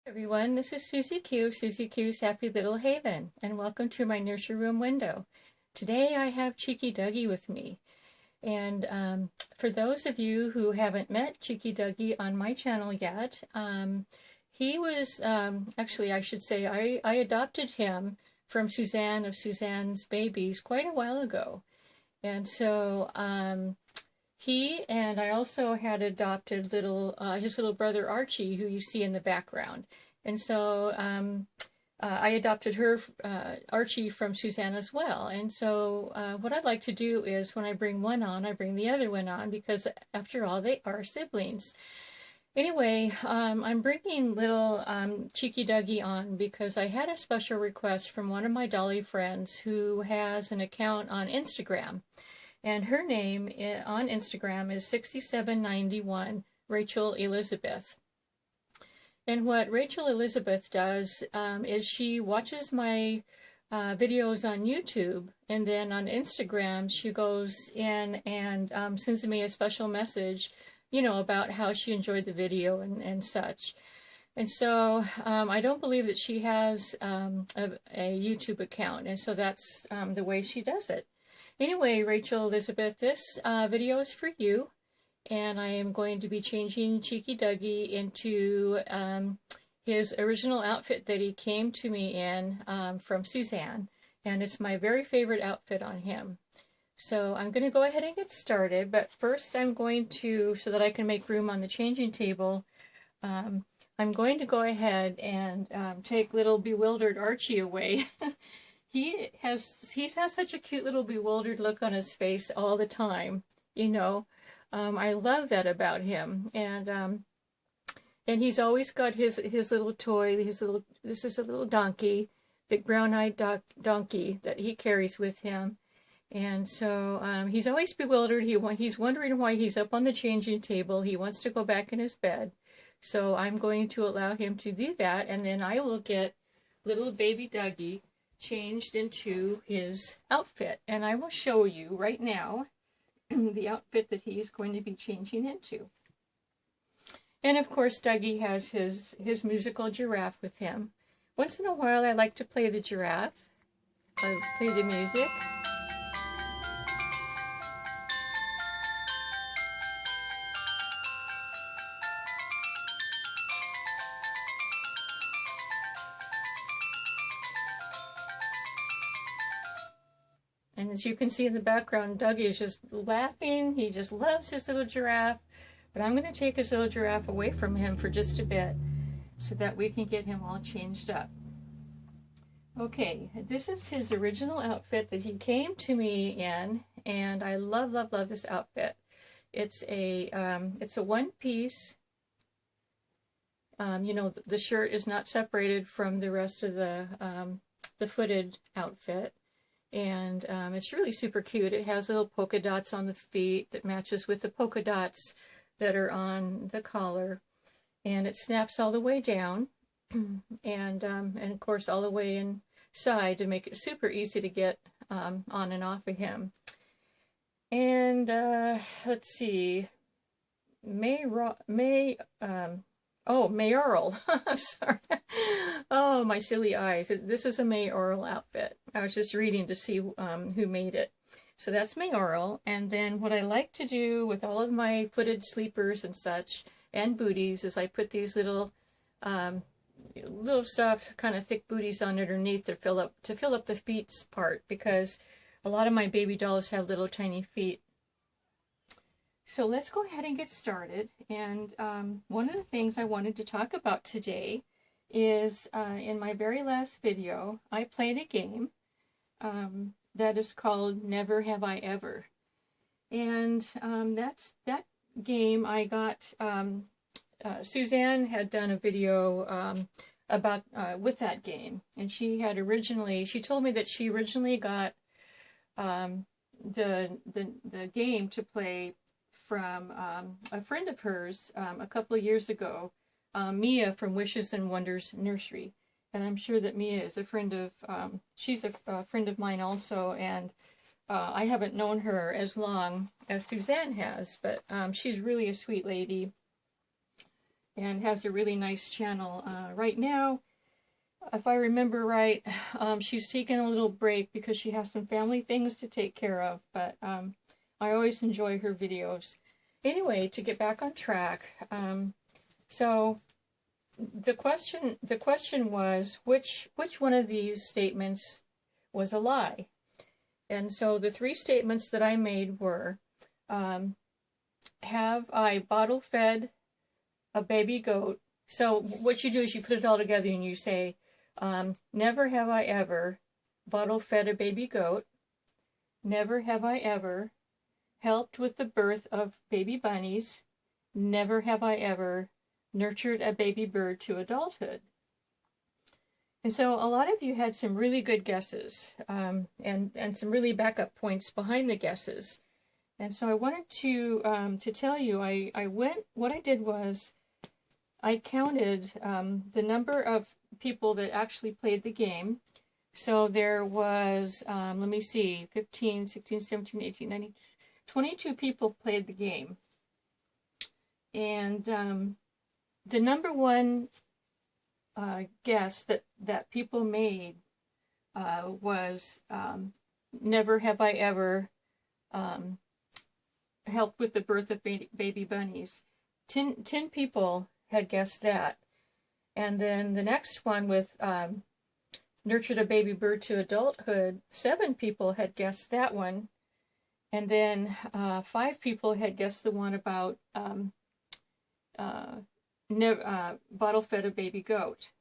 Everyone, this is Susie Q's Happy Little Haven, and welcome to my nursery room window. Today I have Cheeky Dougie with me, and for those of you who haven't met Cheeky Dougie on my channel yet, he was, actually I should say, I adopted him from Suzanne of Suzanne's Babies quite a while ago, and so he and I also had adopted his little brother Archie, who you see in the background. And so I adopted Archie from Suzanne as well. And so what I'd like to do is when I bring one on, I bring the other one on, because after all, they are siblings. Anyway, I'm bringing little Cheeky Dougie on because I had a special request from one of my dolly friends who has an account on Instagram. And her name on Instagram is 6791 Rachel Elizabeth. And what Rachel Elizabeth does is she watches my videos on YouTube, and then on Instagram she goes in and sends me a special message, you know, about how she enjoyed the video and such. And so I don't believe that she has a YouTube account, and so that's the way she does it. Anyway, Rachel Elizabeth, this video is for you, and I am going to be changing Cheeky Dougie into his original outfit that he came to me in from Suzanne, and it's my very favorite outfit on him. So I'm going to go ahead and get started, but first I'm going to, so that I can make room on the changing table, I'm going to go ahead and take little bewildered Archie away. He has such a cute little bewildered look on his face all the time, you know. I love that about him, and he's always got his little toy, this is a little donkey, big brown-eyed donkey that he carries with him, and so he's always bewildered. He's wondering why he's up on the changing table. He wants to go back in his bed, so I'm going to allow him to do that, and then I will get little baby Dougie changed into his outfit, and I will show you right now the outfit that he is going to be changing into. And of course Dougie has his musical giraffe with him. Once in a while I like to play the giraffe. I play the music. And as you can see in the background, Dougie is just laughing. He just loves his little giraffe. But I'm going to take his little giraffe away from him for just a bit so that we can get him all changed up. Okay, this is his original outfit that he came to me in, and I love, love, love this outfit. It's a one-piece. You know, the shirt is not separated from the rest of the footed outfit. And it's really super cute. It has little polka dots on the feet that matches with the polka dots that are on the collar. And it snaps all the way down and of course all the way inside to make it super easy to get on and off of him. And let's see, mayoral. I'm sorry. Oh, my silly eyes. This is a mayoral outfit. I was just reading to see who made it. So that's mayoral. And then what I like to do with all of my footed sleepers and such and booties is I put these little soft kind of thick booties on underneath to fill up the feet part, because a lot of my baby dolls have little tiny feet. So let's go ahead and get started. And one of the things I wanted to talk about today is in my very last video, I played a game that is called Never Have I Ever. And that game I got, Suzanne had done a video about with that game. And she told me that she originally got the game to play from a friend of hers a couple of years ago, Mia from Wishes and Wonders Nursery. And I'm sure that Mia is a friend of, she's a friend of mine also, and I haven't known her as long as Suzanne has, but she's really a sweet lady. and has a really nice channel. Right now, if I remember right, she's taking a little break because she has some family things to take care of, but I always enjoy her videos. Anyway, to get back on track, so the question was, which one of these statements was a lie? And so the three statements that I made were, have I bottle fed a baby goat? So what you do is you put it all together and you say, never have I ever bottle fed a baby goat. Never have I ever helped with the birth of baby bunnies. Never have I ever nurtured a baby bird to adulthood. And so a lot of you had some really good guesses, and some really backup points behind the guesses. And so I wanted to tell you, what I did was I counted the number of people that actually played the game. So there was, let me see, 15, 16, 17, 18, 19, 22 people played the game. And the number one guess that people made was, never have I ever helped with the birth of baby bunnies. 10 people had guessed that. And then the next one with nurtured a baby bird to adulthood, 7 people had guessed that one. And then 5 people had guessed the one about bottle fed a baby goat.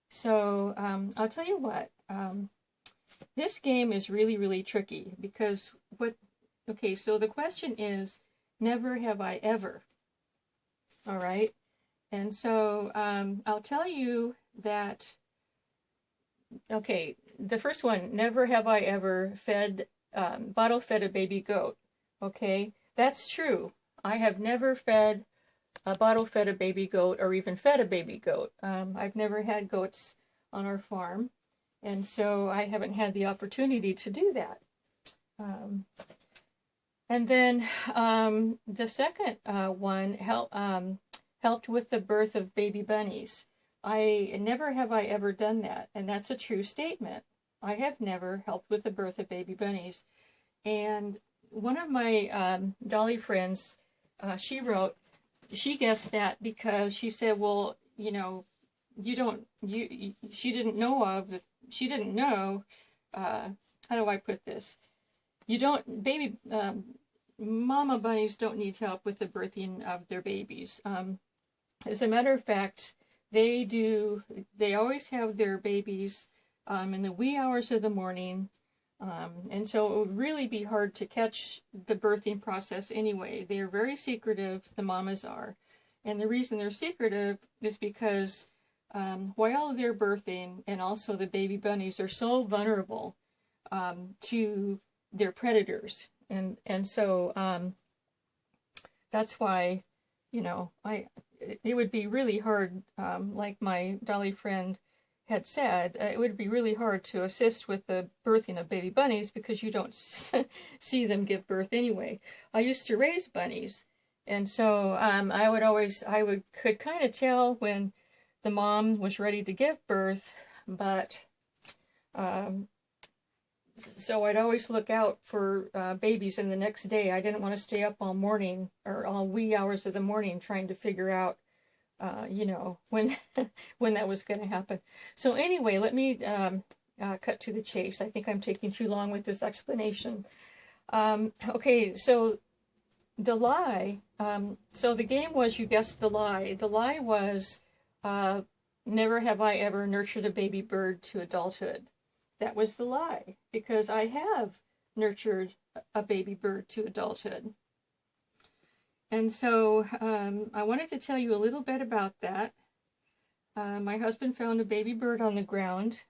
So I'll tell you what, this game is really, really tricky because okay, so the question is, never have I ever, all right? And so I'll tell you that, okay, the first one, never have I ever bottle fed a baby goat, okay? That's true. I have never bottle fed a baby goat or even fed a baby goat. I've never had goats on our farm, and so I haven't had the opportunity to do that. And then the second one helped with the birth of baby bunnies. Never have I ever done that, and that's a true statement. I have never helped with the birth of baby bunnies. And one of my Dolly friends, she guessed that because she said, well, you know, she didn't know, how do I put this? Mama bunnies don't need help with the birthing of their babies. As a matter of fact, they always have their babies in the wee hours of the morning. And so it would really be hard to catch the birthing process anyway. They're very secretive, the mamas are. And the reason they're secretive is because while they're birthing, and also the baby bunnies are so vulnerable to their predators. And so that's why, you know, it would be really hard, like my Dolly friend had said, it would be really hard to assist with the birthing of baby bunnies because you don't see them give birth anyway. I used to raise bunnies, and so I could kind of tell when the mom was ready to give birth, but so I'd always look out for babies, and the next day I didn't want to stay up all morning or all wee hours of the morning trying to figure out you know, when that was going to happen. So anyway, let me cut to the chase. I think I'm taking too long with this explanation. Okay, so the lie, so the game was, you guessed the lie. The lie was, never have I ever nurtured a baby bird to adulthood. That was the lie, because I have nurtured a baby bird to adulthood. And so I wanted to tell you a little bit about that. My husband found a baby bird on the ground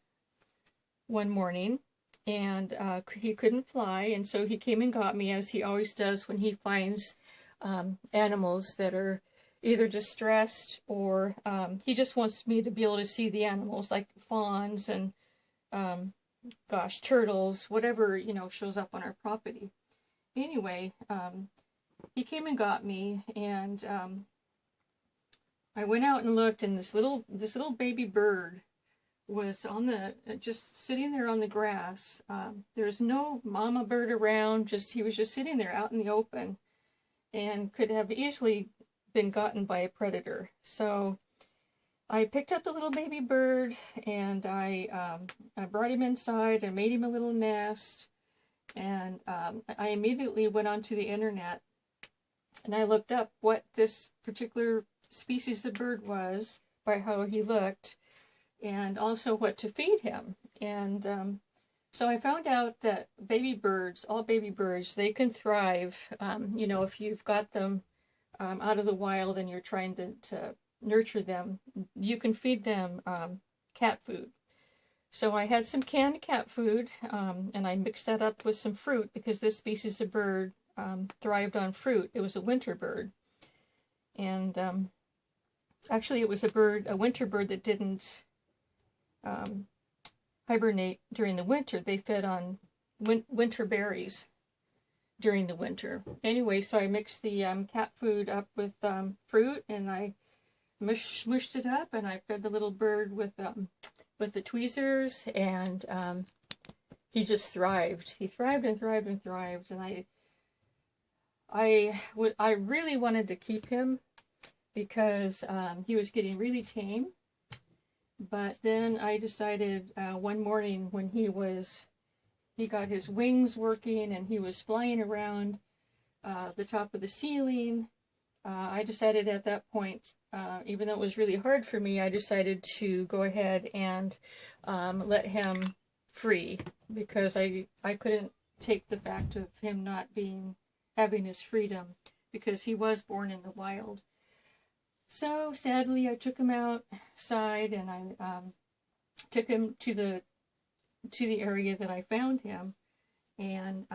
one morning, and he couldn't fly, and so he came and got me, as he always does when he finds animals that are either distressed or he just wants me to be able to see the animals, like fawns and gosh, turtles, whatever, you know, shows up on our property. Anyway, he came and got me, and I went out and looked, and this little baby bird was on the just sitting there on the grass. There's no mama bird around. He was just sitting there out in the open, and could have easily been gotten by a predator. So I picked up the little baby bird, and I brought him inside and made him a little nest. And I immediately went onto the internet, and I looked up what this particular species of bird was by how he looked, and also what to feed him. And so I found out that baby birds, all baby birds, they can thrive, you know, if you've got them out of the wild and you're trying to nurture them, you can feed them cat food. So I had some canned cat food, and I mixed that up with some fruit, because this species of bird thrived on fruit. It was a winter bird. And actually it was a winter bird that didn't hibernate during the winter. They fed on winter berries during the winter. Anyway, so I mixed the cat food up with fruit, and I mushed it up, and I fed the little bird with the tweezers, and he just thrived. He thrived and thrived and thrived, and I really wanted to keep him, because he was getting really tame. But then I decided one morning when he got his wings working and he was flying around the top of the ceiling, I decided at that point, even though it was really hard for me, I decided to go ahead and let him free, because I couldn't take the fact of him not having his freedom, because he was born in the wild. So sadly, I took him outside, and I took him to the area that I found him, and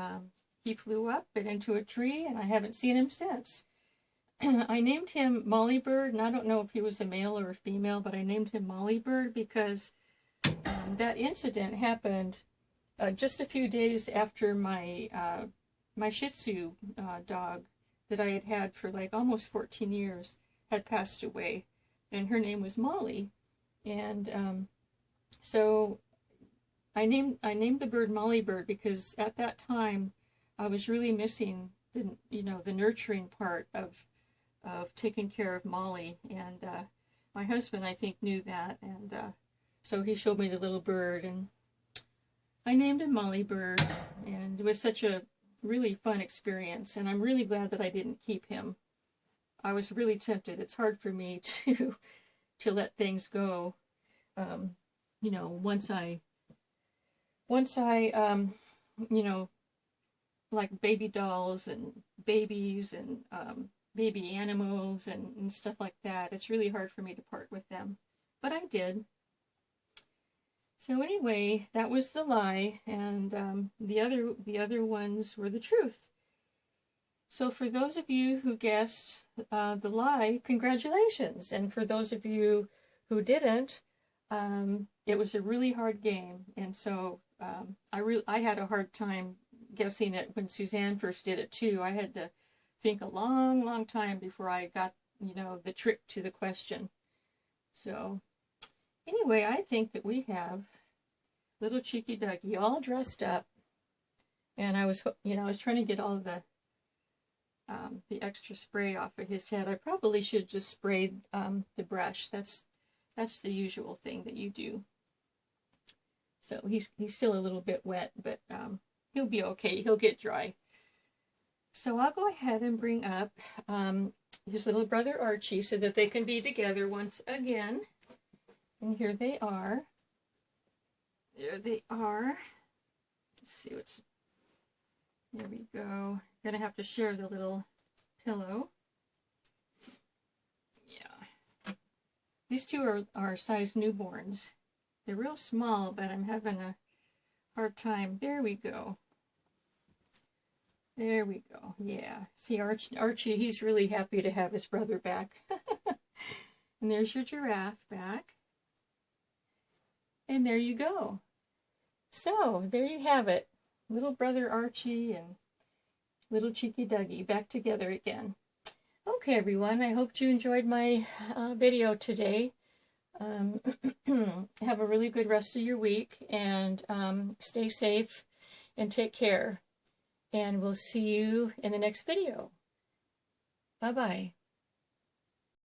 he flew up and into a tree, and I haven't seen him since. I named him Molly Bird, and I don't know if he was a male or a female, but I named him Molly Bird because that incident happened just a few days after my Shih Tzu dog that I had had for like almost 14 years had passed away, and her name was Molly. And so I named the bird Molly Bird because at that time I was really missing the nurturing part of taking care of Molly, and my husband, I think, knew that, and so he showed me the little bird, and I named him Molly Bird, and it was such a really fun experience, and I'm really glad that I didn't keep him. I was really tempted. It's hard for me to let things go, once I like baby dolls and babies and baby animals and stuff like that. It's really hard for me to part with them, but I did. So anyway, that was the lie, and the other ones were the truth. So for those of you who guessed the lie, congratulations, and for those of you who didn't, it was a really hard game, and so I had a hard time guessing it when Suzanne first did it too. I had to think a long time before I got the trick to the question. So anyway, I think that we have little cheeky Dougie all dressed up, and I was trying to get all of the extra spray off of his head. I probably should just sprayed the brush. That's the usual thing that you do. So he's still a little bit wet, but he'll be okay. He'll get dry. So I'll go ahead and bring up his little brother Archie so that they can be together once again. And here they are. There they are. Let's see what's... There we go. Gonna have to share the little pillow. Yeah. These two are size newborns. They're real small, but I'm having a hard time. There we go. There we go. Yeah. See, Archie, he's really happy to have his brother back. And there's your giraffe back. And there you go. So, there you have it. Little brother Archie and little cheeky Dougie back together again. Okay, everyone, I hope you enjoyed my video today. Have a really good rest of your week, and stay safe and take care. And we'll see you in the next video. Bye-bye.